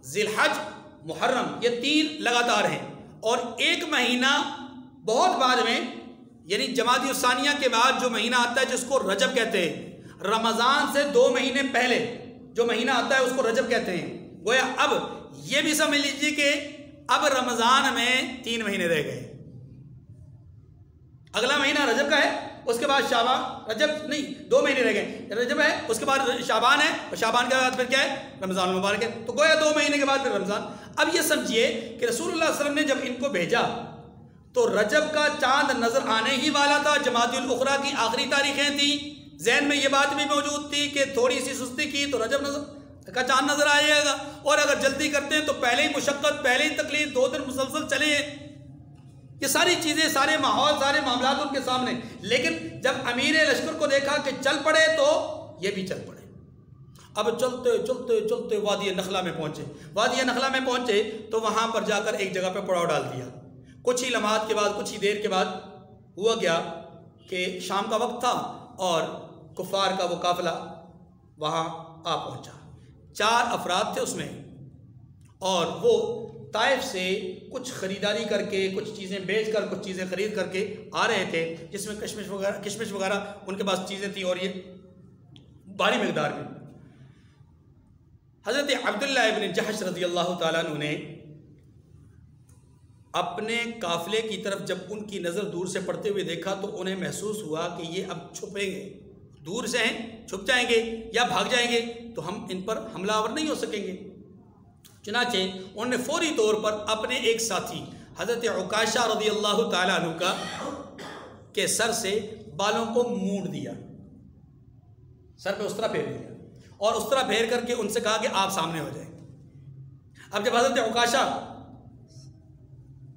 ذی الحج، محرم، یہ 3 لگاتار ہیں، اور ایک مہینہ بہت بعد میں، یعنی جمادی الثانیہ کے بعد جو مہینہ آتا ہے جس کو رجب کہتے ہیں، رمضان سے 2 مہینے پہلے جو مہینہ آتا ہے اس کو رجب کہتے ہیں۔ گویا اب یہ بھی سمجھ لیجیے کہ اب رمضان میں 3 مہینے رہ گئے، اگلا مہینہ رجب کا ہے، اس کے بعد شعبان، رجب نہیں 2 مہینے رہ گئے، رجب ہے، اس کے بعد شعبان ہے، اور شعبان کے بعد پھر کیا ہے؟ رمضان المبارک ہے، تو گویا 2 مہینے کے بعد پھر رمضان۔ اب یہ سمجھیے کہ رسول اللہ صلی اللہ علیہ وسلم نے جب ان کو بھیجا تو رجب کا چاند نظر آنے ہی والا تھا، جمادی الاخری کی آخری تاریخیں تھیں، ذہن میں یہ بات بھی موجود تھی کہ تھوڑی سی سستی کی تو رجب کا چاند نظر آئے گا، اور اگر جلدی کرتے ہیں تو پہلے ہی مشقت، پہلے ہی تکلیف، 2 دن مسلسل چلے ہیں، یہ ساری چیزیں، سارے ماحول، سارے معاملات ان کے سامنے۔ لیکن جب امیر لشکر کو دیکھا کہ چل پڑے تو یہ بھی چل پڑے۔ اب چلتے چلتے چلتے وادی نخلا میں پہنچے، وادی نخلا میں پہنچے تو وہاں پر جا کر ایک جگہ پہ پڑاؤ ڈال دیا۔ کچھ ہی لمحات کے بعد، کچھ ہی دیر کے بعد ہوا کیا کہ شام کا وقت تھا اور کفار کا وہ قافلہ وہاں آ پہنچا۔ 4 افراد تھے اس میں، اور وہ طائف سے کچھ خریداری کر کے، کچھ چیزیں بیچ کر، کچھ چیزیں خرید کر کے آ رہے تھے، جس میں کشمش وغیرہ ان کے پاس چیزیں تھیں، اور یہ بھاری مقدار میں۔ حضرت عبداللہ ابن جحش رضی اللہ تعالیٰ عنہ نے اپنے قافلے کی طرف جب ان کی نظر دور سے پڑتے ہوئے دیکھا تو انہیں محسوس ہوا کہ یہ اب چھپیں گے، دور سے ہیں، چھپ جائیں گے یا بھاگ جائیں گے تو ہم ان پر حملہ آور نہیں ہو سکیں گے۔ چنانچہ انہوں نے فوری طور پر اپنے ایک ساتھی حضرت عکاشہ رضی اللہ تعالیٰ عنہ کے سر سے بالوں کو مونڈ دیا، سر پہ اس طرح پھیر دیا، اور اس طرح پھیر کر کے ان سے کہا کہ آپ سامنے ہو جائیں۔ اب جب حضرت عکاشہ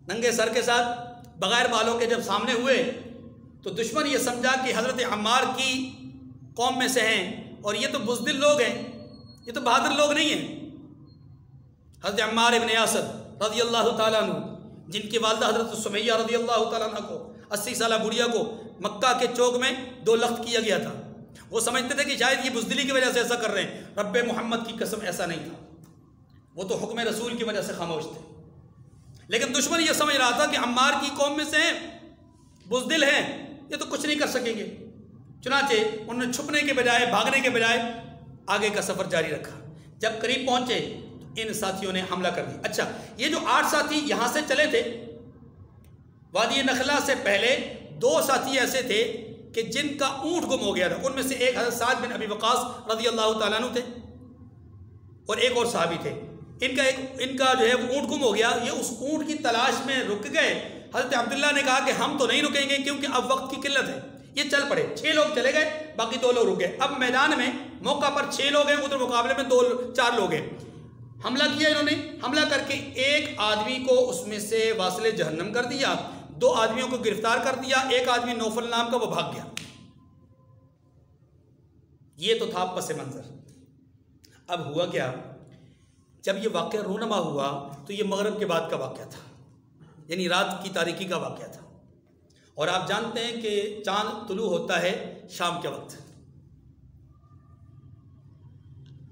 ننگے سر کے ساتھ بغیر بالوں کے جب سامنے ہوئے تو دشمن یہ سمجھا کہ حضرت عمار کی قوم میں سے ہیں، اور یہ تو بزدل لوگ ہیں، یہ تو بہادر لوگ نہیں ہیں۔ حضرت عمار ابن یاسر رضی اللہ تعالیٰ عنہ، جن کی والدہ حضرت سمیہ رضی اللہ تعالیٰ عنہ کو 80 سالہ بڑھیا کو مکہ کے چوک میں 2 لخت کیا گیا تھا، وہ سمجھتے تھے کہ شاید یہ بزدلی کی وجہ سے ایسا کر رہے ہیں۔ رب محمد کی قسم ایسا نہیں تھا، وہ تو حکم رسول کی وجہ سے خاموش تھے، لیکن دشمن یہ سمجھ رہا تھا کہ عمار کی قوم میں سے ہیں، بزدل ہیں، یہ تو کچھ نہیں کر سکیں گے۔ چنانچہ انہوں نے چھپنے کے بجائے، بھاگنے کے بجائے آگے کا سفر جاری رکھا۔ جب قریب پہنچے تو ان ساتھیوں نے حملہ کر دیا۔ اچھا، یہ جو 8 ساتھی یہاں سے چلے تھے وادی نخلا سے پہلے، 2 ساتھی ایسے تھے کہ جن کا اونٹ گم ہو گیا تھا، ان میں سے ایک حضرت سعد بن ابی وقاص رضی اللہ تعالیٰ عنہ تھے اور ایک اور صحابی تھے۔ ان کا جو ہے وہ اونٹ گم ہو گیا، یہ اس اونٹ کی تلاش میں رک گئے۔ حضرت عبداللہ نے کہا کہ ہم تو نہیں رکیں گے کیونکہ اب وقت کی قلت ہے، یہ چل پڑے۔ 6 لوگ چلے گئے، باقی 2 لوگ رک گئے۔ اب میدان میں موقع پر 6 لوگ ہیں، ادھر مقابلے میں 4 لوگ ہیں۔ حملہ کیا انہوں نے، حملہ کر کے ایک آدمی کو اس میں سے واصل جہنم کر دیا، 2 آدمیوں کو گرفتار کر دیا، ایک آدمی نوفل نام کا وہ بھاگ گیا۔ یہ تو تھا پس منظر۔ اب ہوا کیا، جب یہ واقعہ رونما ہوا تو یہ مغرب کے بعد کا واقعہ تھا، یعنی رات کی تاریکی کا واقعہ تھا، اور آپ جانتے ہیں کہ چاند طلوع ہوتا ہے شام کے وقت۔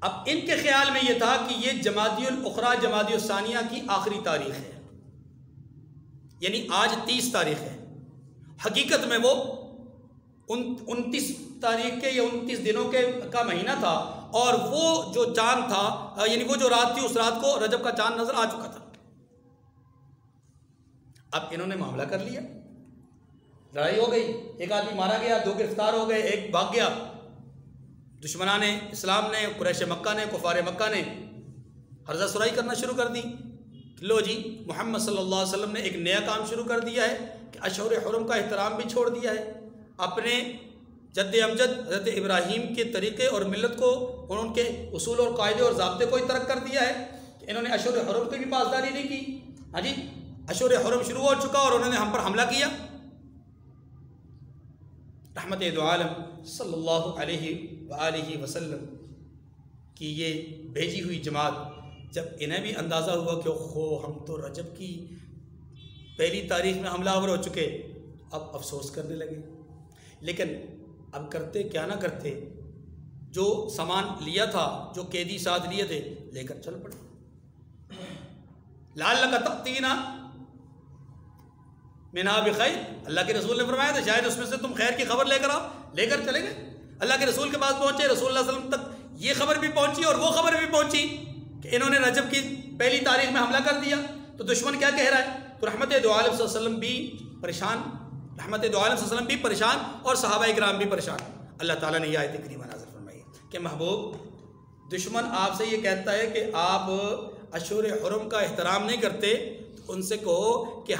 اب ان کے خیال میں یہ تھا کہ یہ جمادی الاخری جمادی الثانیہ کی آخری تاریخ ہے، یعنی آج 30 تاریخ ہے، حقیقت میں وہ 29 تاریخ کے یا 29 دنوں کا مہینہ تھا، اور وہ جو چاند تھا، یعنی وہ جو رات تھی، اس رات کو رجب کا چاند نظر آ چکا تھا۔ اب انہوں نے معاملہ کر لیا، لڑائی ہو گئی، ایک آدمی مارا گیا، 2 گرفتار ہو گئے، ایک بھاگ گیا۔ دشمنان اسلام نے، قریش مکہ نے، کفار مکہ نے ہرزہ سرائی کرنا شروع کر دی۔ لو جی، محمد صلی اللہ علیہ وسلم نے ایک نیا کام شروع کر دیا ہے کہ اشہر حرم کا احترام بھی چھوڑ دیا ہے، اپنے جد امجد حضرت ابراہیم کے طریقے اور ملت کو، ان کے اصول اور قاعدے اور ضابطے کو ہی ترک کر دیا ہے کہ انہوں نے اشہر حرم کی بھی پاسداری نہیں کی۔ ہاں جی، اشہر حرم شروع ہو چکا اور انہوں نے ہم پر حملہ کیا۔ رحمت دو عالم صلی اللہ علیہ وآلہ وسلم کی یہ بھیجی ہوئی جماعت، جب انہیں بھی اندازہ ہوا کہ ہم تو رجب کی پہلی تاریخ میں حملہ آور ہو چکے، اب افسوس کرنے لگے۔ لیکن اب کرتے کیا نہ کرتے، جو سامان لیا تھا، جو قیدی ساتھ لیے تھے، لے کر چل پڑے۔ لعلک تأتینا منہا بخیر، اللہ کے رسول نے فرمایا تھا شاید اس میں سے تم خیر کی خبر لے کر آؤ، لے کر چلے گئے۔ اللہ کے رسول کے پاس پہنچے، رسول اللہ علیہ وسلم تک یہ خبر بھی پہنچی اور وہ خبر بھی پہنچی کہ انہوں نے رجب کی پہلی تاریخ میں حملہ کر دیا۔ تو دشمن کیا کہہ رہا ہے؟ تو رحمت دو عالم صلی اللہ علیہ وسلم بھی پریشان، رحمت دو عالم صلی اللہ علیہ وسلم بھی پریشان اور صحابہ اکرام بھی پریشان۔ اللہ تعالیٰ نے یہ آیت کریمہ نازل فرمائی کہ محبوب، دشمن آپ سے یہ کہتا ہے کہ آپ اشہر حرم کا احترام نہیں کرتے، تو ان سے کہو کہ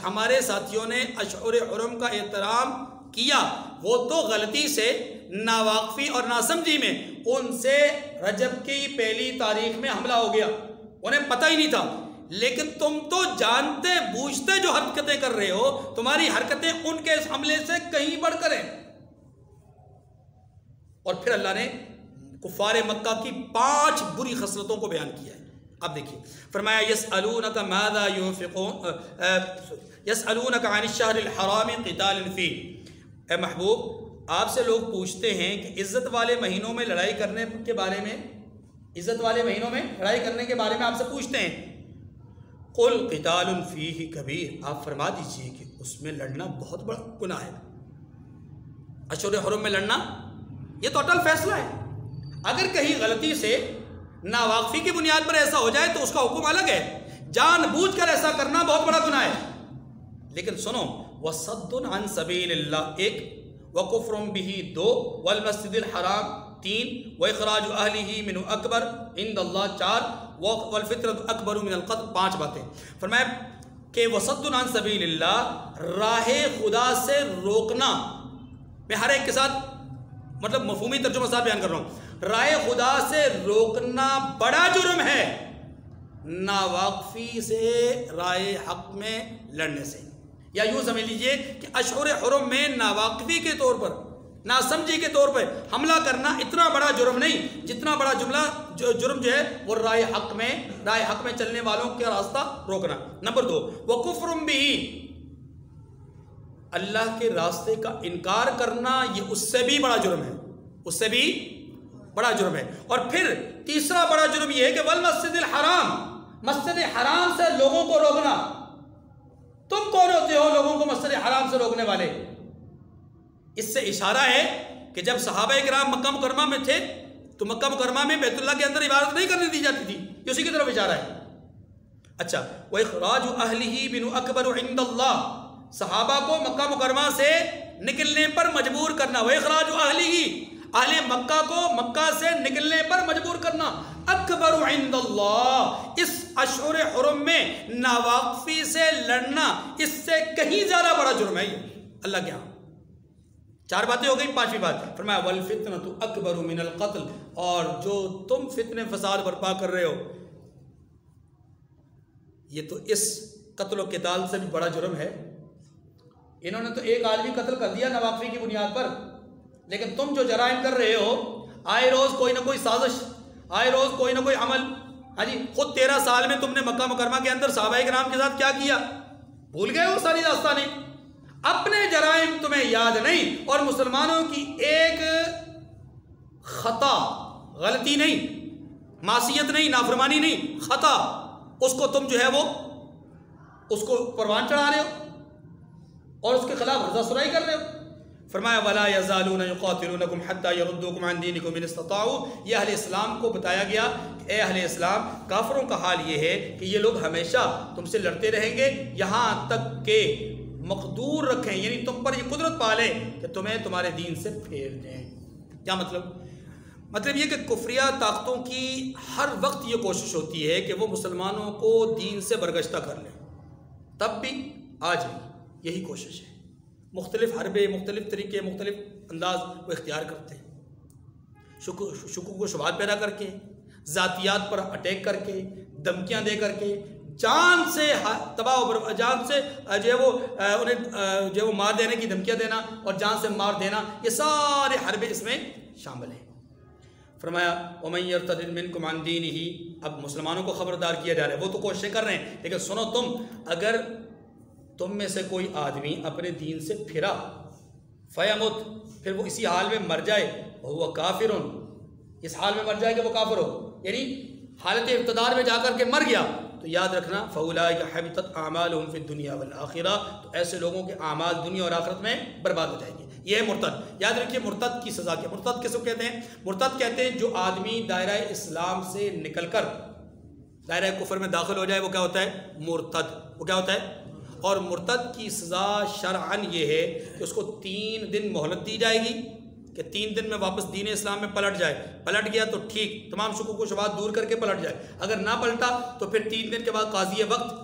ہمارے ساتھیوں نے اشہر حرم کا احترام کیا، وہ تو غلطی سے، ناواقفی اور ناسمجھی میں ان سے رجب کی پہلی تاریخ میں حملہ ہو گیا، انہیں پتہ ہی نہیں تھا۔ لیکن تم تو جانتے بوجھتے جو حرکتیں کر رہے ہو، تمہاری حرکتیں ان کے اس حملے سے کہیں بڑھ کر ہیں۔ اور پھر اللہ نے کفار مکہ کی 5 بری خصلتوں کو بیان کیا ہے۔ اب دیکھیے، فرمایا یسألونک ماذا ينفقون، یسألونک عن الشہر الحرام قتال فیہ، اے محبوب آپ سے لوگ پوچھتے ہیں کہ عزت والے مہینوں میں لڑائی کرنے کے بارے میں، عزت والے مہینوں میں لڑائی کرنے کے بارے میں آپ سے پوچھتے ہیں۔ قل قتال فیہ کبیر، آپ فرما دیجئے کہ اس میں لڑنا بہت بڑا گناہ ہے۔ اشہر حرم میں لڑنا یہ تو اٹل فیصلہ ہے، اگر کہیں غلطی سے ناواقفی کی بنیاد پر ایسا ہو جائے تو اس کا حکم الگ ہے، جان بوجھ کر ایسا کرنا بہت بڑا گناہ ہے۔ لیکن سنو، وَصَدٌ عَن سَبِيلِ اللَّهِ 1، وَكُفْرٌ بِهِ 2، وَالْمَسْجِدِ الْحَرَامِ 3، وَإِخْرَاجُ أَهْلِهِ مِنْهُ أَكْبَرُ عِنْدَ اللَّهِ 4، وَالْفِطْرَةُ أَكْبَرُ مِنَ الْقَتْلِ 5 باتیں۔ فرمایا کہ وَصَدٌ عَن سَبِيلِ اللَّهِ، راہ خدا سے روکنا، میں ہر ایک کے ساتھ مطلب مفہومی ترجمہ صاحب بیان کر رہا ہوں، راہ خدا سے روکنا بڑا جرم ہے ناواقفی سے راہ حق میں لڑنے سے۔ یا یوں سمجھ لیجئے کہ اشہر حرم میں ناواقفی کے طور پر، ناسمجھی کے طور پر حملہ کرنا اتنا بڑا جرم نہیں جتنا بڑا جرم جو ہے وہ راہ حق میں چلنے والوں کا راستہ روکنا۔ نمبر 2، وَكُفْرٌ بِهِ، اللہ کے راستے کا انکار کرنا، یہ اس سے بھی بڑا جرم ہے، اس سے بھی بڑا جرم ہے۔ اور پھر تیسرا بڑا جرم یہ ہے کہ والمسجد الحرام، مسجد حرام سے لوگوں کو روکنا۔ تم کون ہوتے ہو لوگوں کو مسجد حرام سے روکنے والے؟ اس سے اشارہ ہے کہ جب صحابہ کرام مکہ مکرمہ میں تھے تو مکہ مکرمہ میں بیت اللہ کے اندر عبادت نہیں کرنے دی جاتی تھی، یہ اسی کی طرف اشارہ ہے. اچھا وَإِخْرَاجُ أَهْلِهِ بِنُ أَكْبَرُ عِنْدَ اللَّهِ، صحابہ کو مکہ مکرمہ سے نکلنے پر مجبور کرنا. وَإِخْرَاجُ أَهْلِهِ، اہل مکہ کو مکہ سے نکلنے پر مجبور کرنا. اکبر عند اللہ، اس اشہر حرم میں ناواقفی سے لڑنا اس سے کہیں زیادہ بڑا جرم ہے اللہ کے ہاں. 4 باتیں ہو گئی. 5ویں بات فرمایا وَالْفِتْنَةُ أَكْبَرُ مِنَ الْقَتْلِ، اور جو تم فتنے فساد برپا کر رہے ہو یہ تو اس قتل و قتال سے بھی بڑا جرم ہے. انہوں نے تو ایک آدمی قتل کر دیا ناواقفی کی بنیاد پر، لیکن تم جو جرائم کر رہے ہو، آئے روز کوئی نہ کوئی سازش، آئے روز کوئی نہ کوئی عمل. ہاں جی، خود 13 سال میں تم نے مکہ مکرمہ کے اندر صحابہ کرام کے ساتھ کیا کیا، بھول گئے ہو ساری داستانیں. اپنے جرائم تمہیں یاد نہیں، اور مسلمانوں کی ایک خطا، غلطی نہیں، معصیت نہیں، نافرمانی نہیں، خطا، اس کو تم جو ہے وہ اس کو پروان چڑھا رہے ہو اور اس کے خلاف رضا سرائی کر رہے ہو. فرمایا وَلَا يَزَالُونَ يُقَاتِلُونَكُمْ حَتَّى يَرُدُّوكُمْ عَنْ دِينِكُمْ إِنِ اسْتَطَاعُوا. یہ اہل اسلام کو بتایا گیا کہ اے اہل اسلام، کافروں کا حال یہ ہے کہ یہ لوگ ہمیشہ تم سے لڑتے رہیں گے یہاں تک کہ مقدور رکھیں، یعنی تم پر یہ قدرت پالیں کہ تمہیں تمہارے دین سے پھیر دیں. کیا مطلب یہ کہ کفریہ طاقتوں کی ہر وقت یہ کوشش ہوتی ہے کہ وہ مسلمانوں کو دین سے برگشتہ کر لیں. تب بھی آج بھی یہی کوشش ہے. مختلف حربے، مختلف طریقے، مختلف انداز وہ اختیار کرتے ہیں، شکوک و شبہات پیدا کر کے، ذاتیات پر اٹیک کر کے، دھمکیاں دے کر کے، جان سے تباہ و جان سے انہیں جو مار دینے کی دھمکیاں دینا اور جان سے مار دینا، یہ سارے حربے اس میں شامل ہیں. فرمایا وَمَن يَرْتَدِدْ مِنْكُمْ عَنْ دِينِهِ، اب مسلمانوں کو خبردار کیا جا رہا ہے. وہ تو کوششیں کر رہے ہیں، لیکن سنو تم، اگر تم میں سے کوئی آدمی اپنے دین سے پھرا، فَيَمُتْ، پھر وہ اسی حال میں مر جائے، وَهُوَ كَافِرٌ، اس حال میں مر جائے کہ وہ کافر ہو، یعنی حالت اقتدار میں جا کر کے مر گیا، تو یاد رکھنا فَأُولَٰئِكَ حَبِطَتْ أَعْمَالُهُمْ فِي الدُّنْيَا وَالْآخِرَةِ، تو ایسے لوگوں کے اعمال دنیا اور آخرت میں برباد ہو جائیں گے. یہ ہے مرتد. یاد رکھیے مرتد کی سزا کیا. مرتد کس کو کہتے ہیں؟ مرتد کہتے ہیں جو آدمی دائرہ اسلام سے نکل کر دائرہ کفر میں داخل ہو جائے، وہ کیا ہوتا ہے؟ مرتد. وہ کیا ہوتا ہے؟ اور مرتد کی سزا شرعاً یہ ہے کہ اس کو 3 دن مہلت دی جائے گی کہ 3 دن میں واپس دین اسلام میں پلٹ جائے. پلٹ گیا تو ٹھیک، تمام شکوک و شبہات دور کر کے پلٹ جائے. اگر نہ پلٹا تو پھر 3 دن کے بعد قاضی وقت،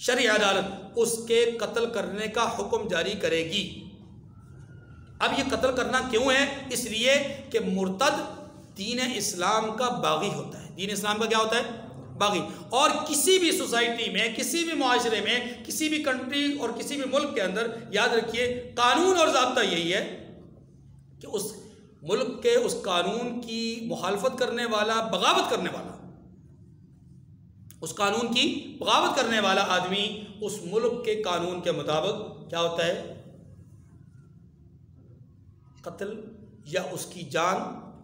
شرعی عدالت اس کے قتل کرنے کا حکم جاری کرے گی. اب یہ قتل کرنا کیوں ہے؟ اس لیے کہ مرتد دین اسلام کا باغی ہوتا ہے. دین اسلام کا کیا ہوتا ہے؟ باغی. اور کسی بھی سوسائٹی میں، کسی بھی معاشرے میں، کسی بھی کنٹری اور کسی بھی ملک کے اندر یاد رکھیے قانون اور ضابطہ یہی ہے کہ اس ملک کے اس قانون کی مخالفت کرنے والا، بغاوت کرنے والا، اس قانون کی بغاوت کرنے والا آدمی اس ملک کے قانون کے مطابق کیا ہوتا ہے؟ قتل یا اس کی جان،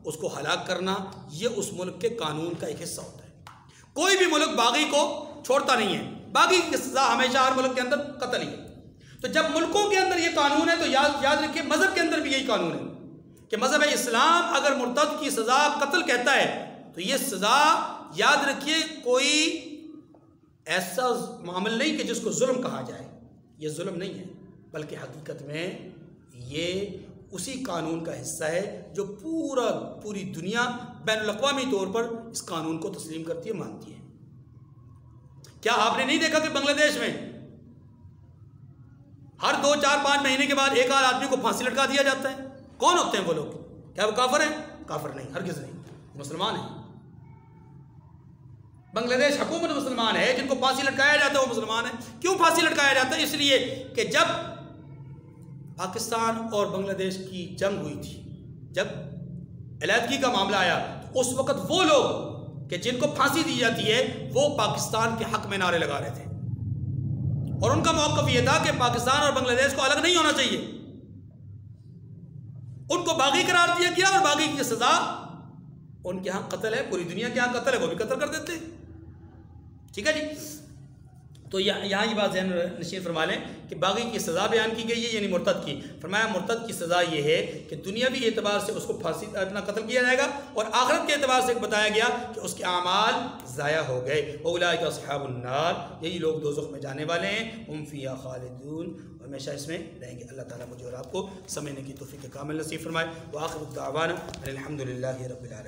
اس کو ہلاک کرنا، یہ اس ملک کے قانون کا ایک حصہ ہوتا ہے. کوئی بھی ملک باغی کو چھوڑتا نہیں ہے. باغی کی سزا ہمیشہ ہر ملک کے اندر قتل ہی ہے. تو جب ملکوں کے اندر یہ قانون ہے تو یاد رکھیے مذہب کے اندر بھی یہی قانون ہے کہ مذہب اسلام اگر مرتد کی سزا قتل کہتا ہے تو یہ سزا یاد رکھیے کوئی ایسا معامل نہیں کہ جس کو ظلم کہا جائے. یہ ظلم نہیں ہے، بلکہ حقیقت میں یہ اسی قانون کا حصہ ہے جو پوری دنیا بین الاقوامی طور پر اس قانون کو تسلیم کرتی ہے، مانتی ہے. کیا آپ نے نہیں دیکھا کہ بنگلہ دیش میں ہر 2 4 5 مہینے کے بعد ایک آدمی کو پھانسی لٹکا دیا جاتا ہے؟ کون ہوتے ہیں وہ لوگ؟ کیا وہ کافر ہیں؟ کافر نہیں، ہرگز نہیں، مسلمان ہیں. بنگلہ دیش حکومت مسلمان ہے، جن کو پھانسی لٹکایا جاتا ہے وہ مسلمان ہیں. کیوں پھانسی لٹکایا جاتا ہے؟ اس لیے کہ جب پاکستان اور بنگلہ دیش کی جنگ ہوئی تھی، جب علیحدگی کا معاملہ آیا، تو اس وقت وہ لوگ کہ جن کو پھانسی دی جاتی ہے وہ پاکستان کے حق میں نعرے لگا رہے تھے، اور ان کا موقف یہ تھا کہ پاکستان اور بنگلہ دیش کو الگ نہیں ہونا چاہیے. ان کو باغی قرار دیا گیا اور باغی کی سزا ان کے ہاں قتل ہے. پوری دنیا کے ہاں قتل ہے، وہ بھی قتل کر دیتے. ٹھیک ہے جی. تو یہاں یہ بات ذہن نشین فرما لیں کہ باغی کی سزا بیان کی گئی ہے، یعنی مرتد کی. فرمایا مرتد کی سزا یہ ہے کہ دنیاوی اعتبار سے اس کو پھانسی اپنا قتل کیا جائے گا، اور آخرت کے اعتبار سے بتایا گیا کہ اس کے اعمال ضائع ہو گئے. اولئک اصحاب النار، یہی لوگ دوزخ میں جانے والے ہیں. ہم فیہا خالدون، ہمیشہ اس میں رہیں گے. اللہ تعالیٰ مجھے اور آپ کو سمجھنے کی توفیق کامل نصیب فرمائے. وآخر الدعوانا الحمد للہ رب العالمین.